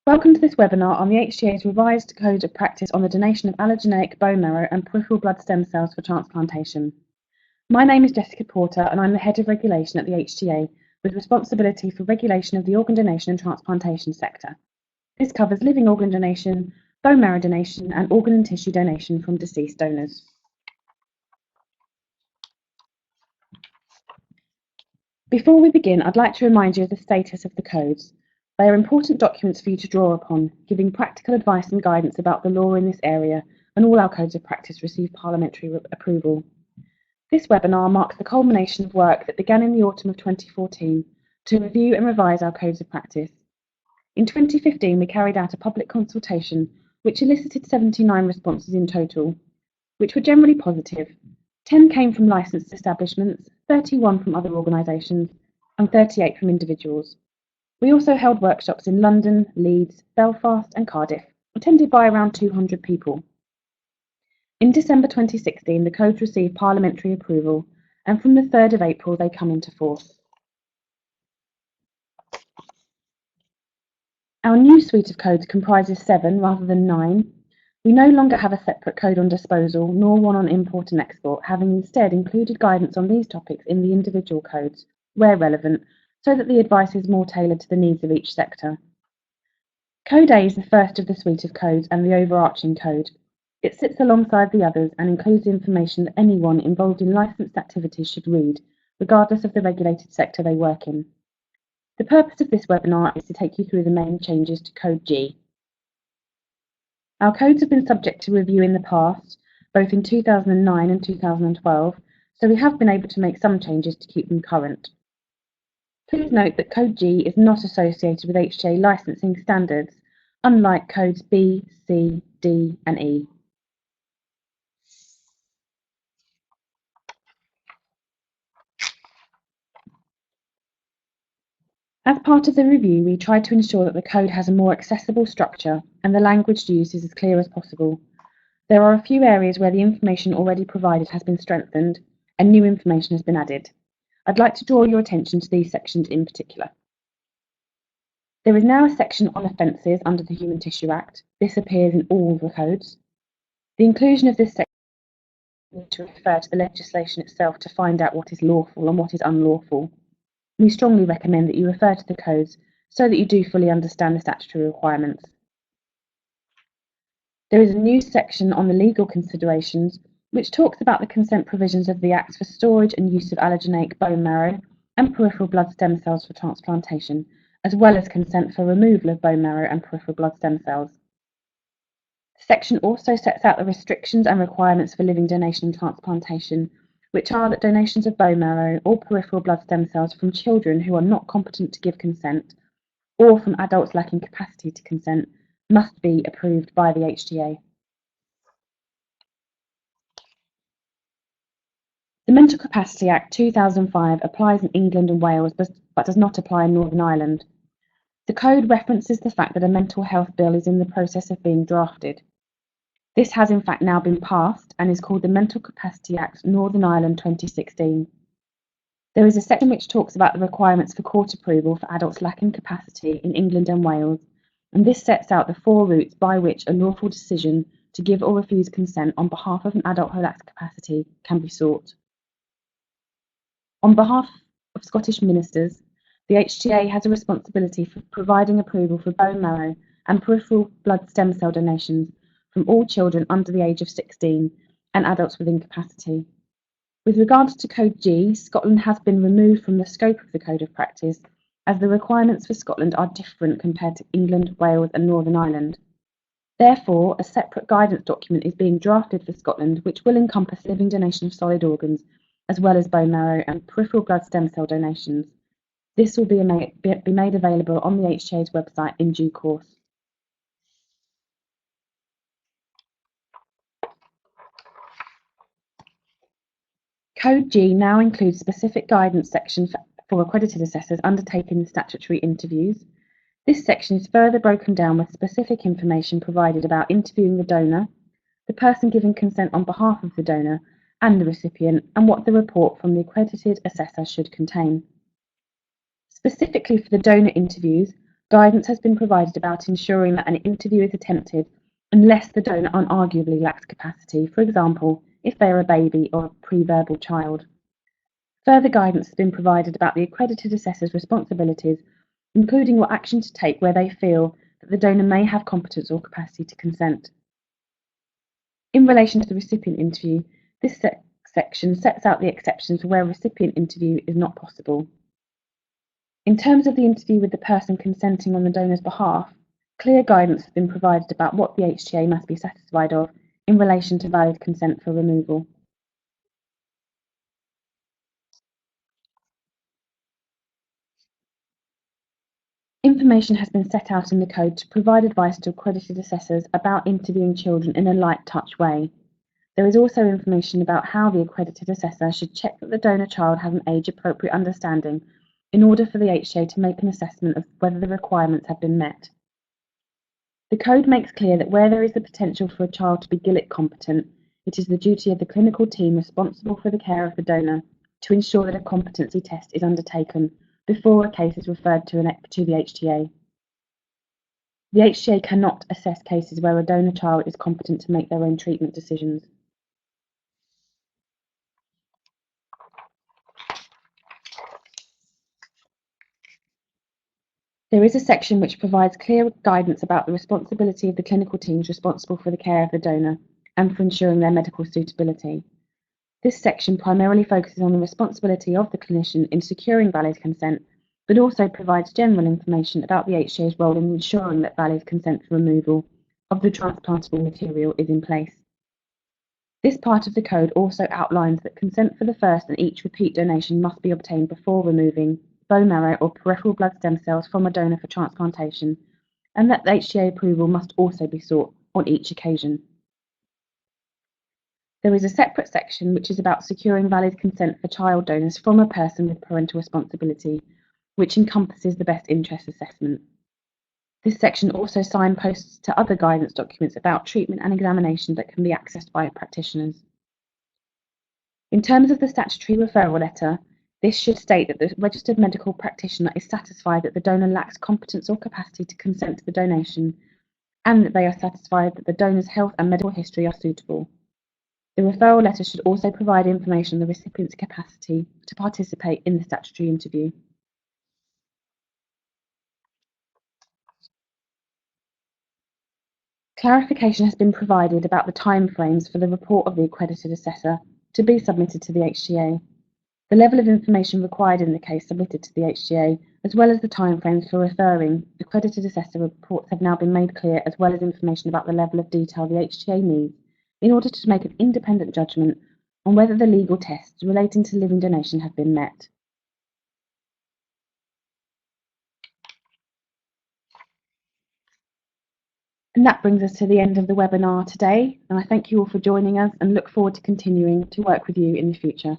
Welcome to this webinar on the HTA's revised Code of Practice on the donation of allogeneic bone marrow and peripheral blood stem cells for transplantation. My name is Jessica Porter and I'm the Head of Regulation at the HTA with responsibility for regulation of the organ donation and transplantation sector. This covers living organ donation, bone marrow donation and organ and tissue donation from deceased donors. Before we begin, I'd like to remind you of the status of the codes. They are important documents for you to draw upon, giving practical advice and guidance about the law in this area, and all our codes of practice receive parliamentary approval. This webinar marks the culmination of work that began in the autumn of 2014 to review and revise our codes of practice. In 2015, we carried out a public consultation which elicited 79 responses in total, which were generally positive. 10 came from licensed establishments, 31 from other organisations, and 38 from individuals. We also held workshops in London, Leeds, Belfast and Cardiff, attended by around 200 people. In December 2016, the codes received parliamentary approval, and from the 3rd of April they come into force. Our new suite of codes comprises 7 rather than 9. We no longer have a separate code on disposal, nor one on import and export, having instead included guidance on these topics in the individual codes, where relevant, so that the advice is more tailored to the needs of each sector. Code A is the first of the suite of codes and the overarching code. It sits alongside the others and includes information that anyone involved in licensed activities should read, regardless of the regulated sector they work in. The purpose of this webinar is to take you through the main changes to Code G. Our codes have been subject to review in the past, both in 2009 and 2012, so we have been able to make some changes to keep them current. Please note that Code G is not associated with HTA licensing standards, unlike codes B, C, D and E. As part of the review, we tried to ensure that the code has a more accessible structure and the language used is as clear as possible. There are a few areas where the information already provided has been strengthened and new information has been added. I'd like to draw your attention to these sections in particular. There is now a section on offences under the Human Tissue Act. This appears in all the codes. The inclusion of this section needs to refer to the legislation itself to find out what is lawful and what is unlawful. We strongly recommend that you refer to the codes so that you do fully understand the statutory requirements. There is a new section on the legal considerations which talks about the consent provisions of the Act for storage and use of allogeneic bone marrow and peripheral blood stem cells for transplantation, as well as consent for removal of bone marrow and peripheral blood stem cells. The section also sets out the restrictions and requirements for living donation and transplantation, which are that donations of bone marrow or peripheral blood stem cells from children who are not competent to give consent, or from adults lacking capacity to consent, must be approved by the HTA. The Mental Capacity Act 2005 applies in England and Wales, but does not apply in Northern Ireland. The code references the fact that a mental health bill is in the process of being drafted. This has in fact now been passed and is called the Mental Capacity Act Northern Ireland 2016. There is a section which talks about the requirements for court approval for adults lacking capacity in England and Wales, and this sets out the 4 routes by which a lawful decision to give or refuse consent on behalf of an adult who lacks capacity can be sought. On behalf of Scottish ministers, the HTA has a responsibility for providing approval for bone marrow and peripheral blood stem cell donations from all children under the age of 16 and adults with incapacity. With regards to Code G, Scotland has been removed from the scope of the Code of Practice as the requirements for Scotland are different compared to England, Wales and Northern Ireland. Therefore, a separate guidance document is being drafted for Scotland which will encompass living donation of solid organs as well as bone marrow and peripheral blood stem cell donations. This will be made available on the HTA's website in due course. Code G now includes specific guidance section for accredited assessors undertaking the statutory interviews. This section is further broken down with specific information provided about interviewing the donor, the person giving consent on behalf of the donor, and the recipient, and what the report from the accredited assessor should contain. Specifically for the donor interviews, Guidance has been provided about ensuring that an interview is attempted unless the donor unarguably lacks capacity, for example, if they are a baby or a pre-verbal child. Further guidance has been provided about the accredited assessor's responsibilities, including what action to take where they feel that the donor may have competence or capacity to consent. In relation to the recipient interview, this section sets out the exceptions for where a recipient interview is not possible. In terms of the interview with the person consenting on the donor's behalf, clear guidance has been provided about what the HTA must be satisfied of in relation to valid consent for removal. Information has been set out in the code to provide advice to accredited assessors about interviewing children in a light touch way. There is also information about how the accredited assessor should check that the donor child has an age-appropriate understanding in order for the HTA to make an assessment of whether the requirements have been met. The code makes clear that where there is the potential for a child to be GILIC competent, it is the duty of the clinical team responsible for the care of the donor to ensure that a competency test is undertaken before a case is referred to the HTA. The HTA cannot assess cases where a donor child is competent to make their own treatment decisions. There is a section which provides clear guidance about the responsibility of the clinical teams responsible for the care of the donor and for ensuring their medical suitability. This section primarily focuses on the responsibility of the clinician in securing valid consent, but also provides general information about the HCA's role in ensuring that valid consent for removal of the transplantable material is in place. This part of the code also outlines that consent for the first and each repeat donation must be obtained before removing bone marrow or peripheral blood stem cells from a donor for transplantation, and that the HTA approval must also be sought on each occasion. There is a separate section which is about securing valid consent for child donors from a person with parental responsibility, which encompasses the best interest assessment. This section also signposts to other guidance documents about treatment and examination that can be accessed by practitioners. In terms of the statutory referral letter, this should state that the registered medical practitioner is satisfied that the donor lacks competence or capacity to consent to the donation, and that they are satisfied that the donor's health and medical history are suitable. The referral letter should also provide information on the recipient's capacity to participate in the statutory interview. Clarification has been provided about the timeframes for the report of the accredited assessor to be submitted to the HTA, the level of information required in the case submitted to the HTA, as well as the timeframes for referring. Accredited assessor reports have now been made clear, as well as information about the level of detail the HTA needs in order to make an independent judgment on whether the legal tests relating to living donation have been met. And that brings us to the end of the webinar today, and I thank you all for joining us and look forward to continuing to work with you in the future.